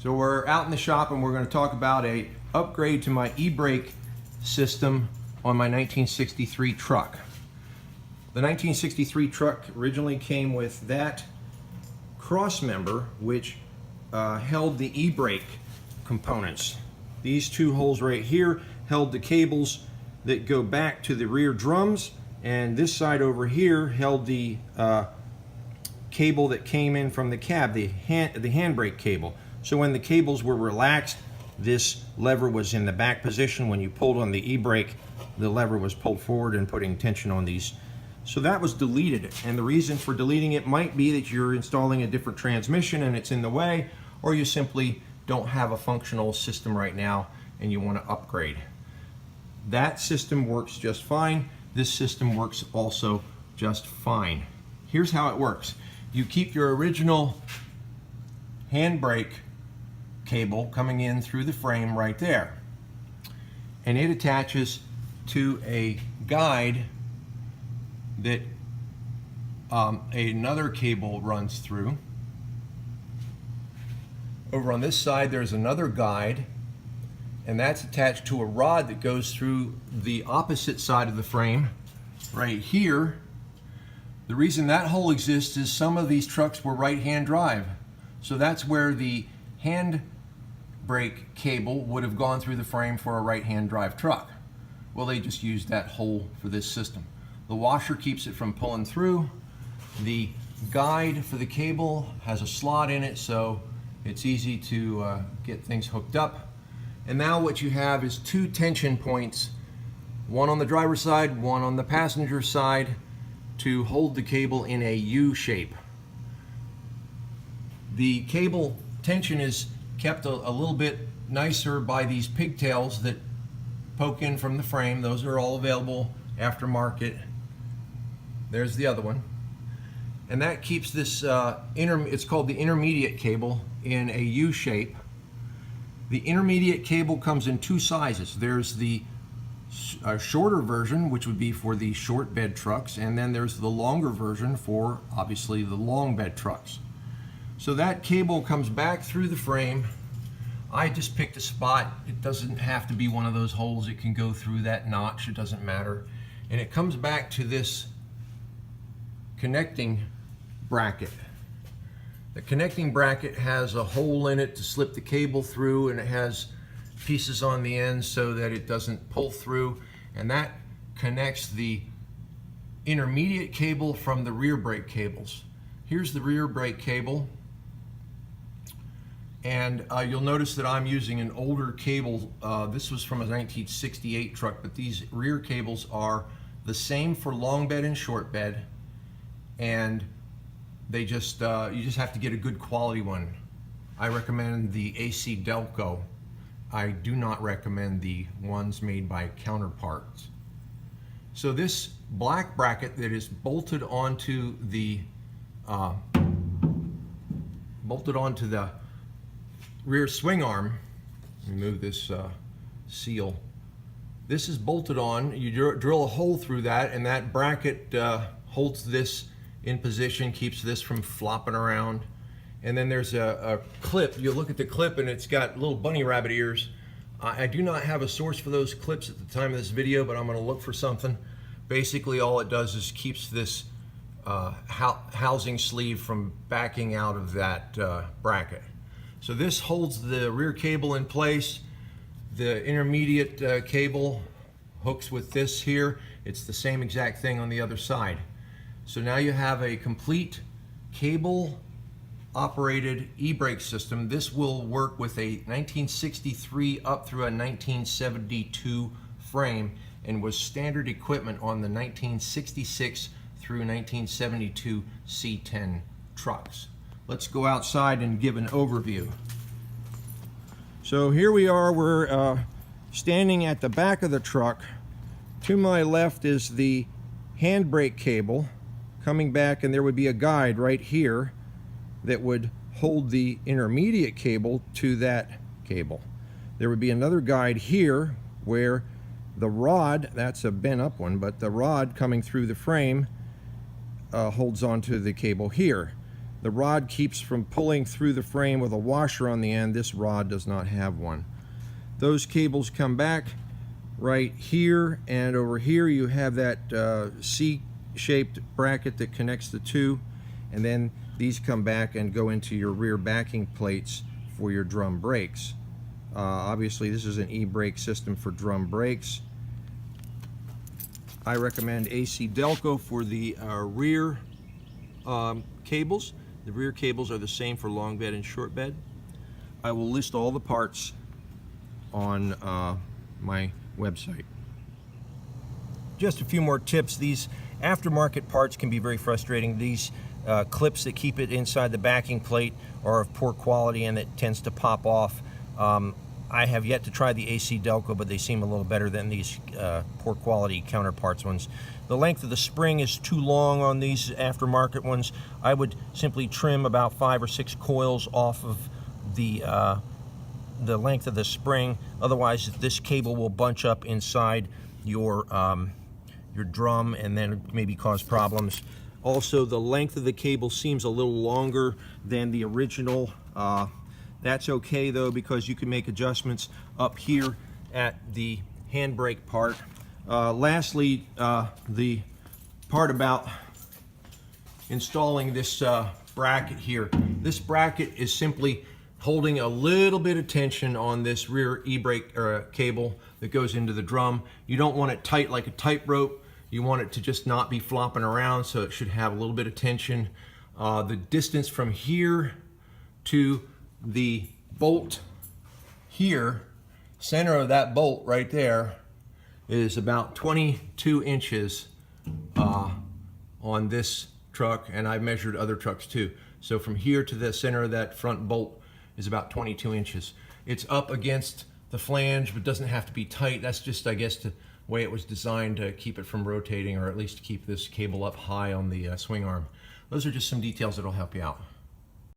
So we're out in the shop and we're going to talk about a upgrade to my Ebrake system on my 1963 truck. The 1963 truck originally came with that cross member which held the Ebrake components. These two holes right here held the cables that go back to the rear drums, and this side over here held the cable that came in from the cab, the handbrake cable. So when the cables were relaxed, this lever was in the back position. When you pulled on the Ebrake, the lever was pulled forward and putting tension on these. So that was deleted, and the reason for deleting it might be that you're installing a different transmission and it's in the way, or you simply don't have a functional system right now and you want to upgrade. That system works just fine. This system works also just fine. Here's how it works. You keep your original handbrake cable coming in through the frame right there, and it attaches to a guide that another cable runs through. Over on this side there's another guide, and that's attached to a rod that goes through the opposite side of the frame right here. The reason that hole exists is some of these trucks were right-hand drive, so that's where the hand brake cable would have gone through the frame for a right-hand drive truck. Well, they just used that hole for this system. The washer keeps it from pulling through. The guide for the cable has a slot in it, so it's easy to get things hooked up. And now what you have is two tension points, one on the driver's side, one on the passenger side, to hold the cable in a U shape. The cable tension is kept a little bit nicer by these pigtails that poke in from the frame. Those are all available aftermarket. There's the other one. And that keeps this, it's called the intermediate cable, in a U shape. The intermediate cable comes in two sizes. There's the shorter version, which would be for the short bed trucks, and then there's the longer version for, obviously, the long bed trucks. So that cable comes back through the frame. I just picked a spot. It doesn't have to be one of those holes. It can go through that notch. It doesn't matter. And it comes back to this connecting bracket. The connecting bracket has a hole in it to slip the cable through, and it has pieces on the end so that it doesn't pull through, and that connects the intermediate cable from the rear brake cables. Here's the rear brake cable, and you'll notice that I'm using an older cable. This was from a 1968 truck, but these rear cables are the same for long bed and short bed, and they just you just have to get a good quality one. I recommend the AC Delco. I do not recommend the ones made by Counterparts. So this black bracket that is bolted onto the rear swing arm. Let me move this seal. This is bolted on. You drill a hole through that, and that bracket holds this in position, keeps this from flopping around. And then there's a clip. You look at the clip and it's got little bunny rabbit ears. I do not have a source for those clips at the time of this video, but I'm going to look for something. Basically all it does is keeps this housing sleeve from backing out of that bracket. So this holds the rear cable in place. The intermediate cable hooks with this here. It's the same exact thing on the other side. So now you have a complete cable operated Ebrake system. This will work with a 1963 up through a 1972 frame, and was standard equipment on the 1966 through 1972 C10 trucks. Let's go outside and give an overview. So here we are, we're standing at the back of the truck. To my left is the handbrake cable coming back, and there would be a guide right here that would hold the intermediate cable to that cable. There would be another guide here where the rod, that's a bent up one, but the rod coming through the frame holds onto the cable here. the rod keeps from pulling through the frame with a washer on the end. This rod does not have one. Those cables come back right here, and over here you have that C-shaped bracket that connects the two, and then these come back and go into your rear backing plates for your drum brakes. Obviously this is an Ebrake system for drum brakes. I recommend AC Delco for the rear cables. The rear cables are the same for long bed and short bed. I will list all the parts on my website. Just a few more tips. These aftermarket parts can be very frustrating. These clips that keep it inside the backing plate are of poor quality and it tends to pop off. I have yet to try the AC Delco, but they seem a little better than these poor quality counterparts ones. The length of the spring is too long on these aftermarket ones. I would simply trim about 5 or 6 coils off of the length of the spring. Otherwise, this cable will bunch up inside your drum and then maybe cause problems. Also, the length of the cable seems a little longer than the original. That's okay though, because you can make adjustments up here at the handbrake part. Lastly, the part about installing this bracket here. This bracket is simply holding a little bit of tension on this rear Ebrake cable that goes into the drum. You don't want it tight like a tightrope. You want it to just not be flopping around, so it should have a little bit of tension. The distance from here to the bolt here, center of that bolt right there, is about 22 inches on this truck, and I've measured other trucks too. So from here to the center of that front bolt is about 22 inches. It's up against the flange, but doesn't have to be tight. That's just, I guess, the way it was designed to keep it from rotating, or at least to keep this cable up high on the swing arm. Those are just some details that'll help you out.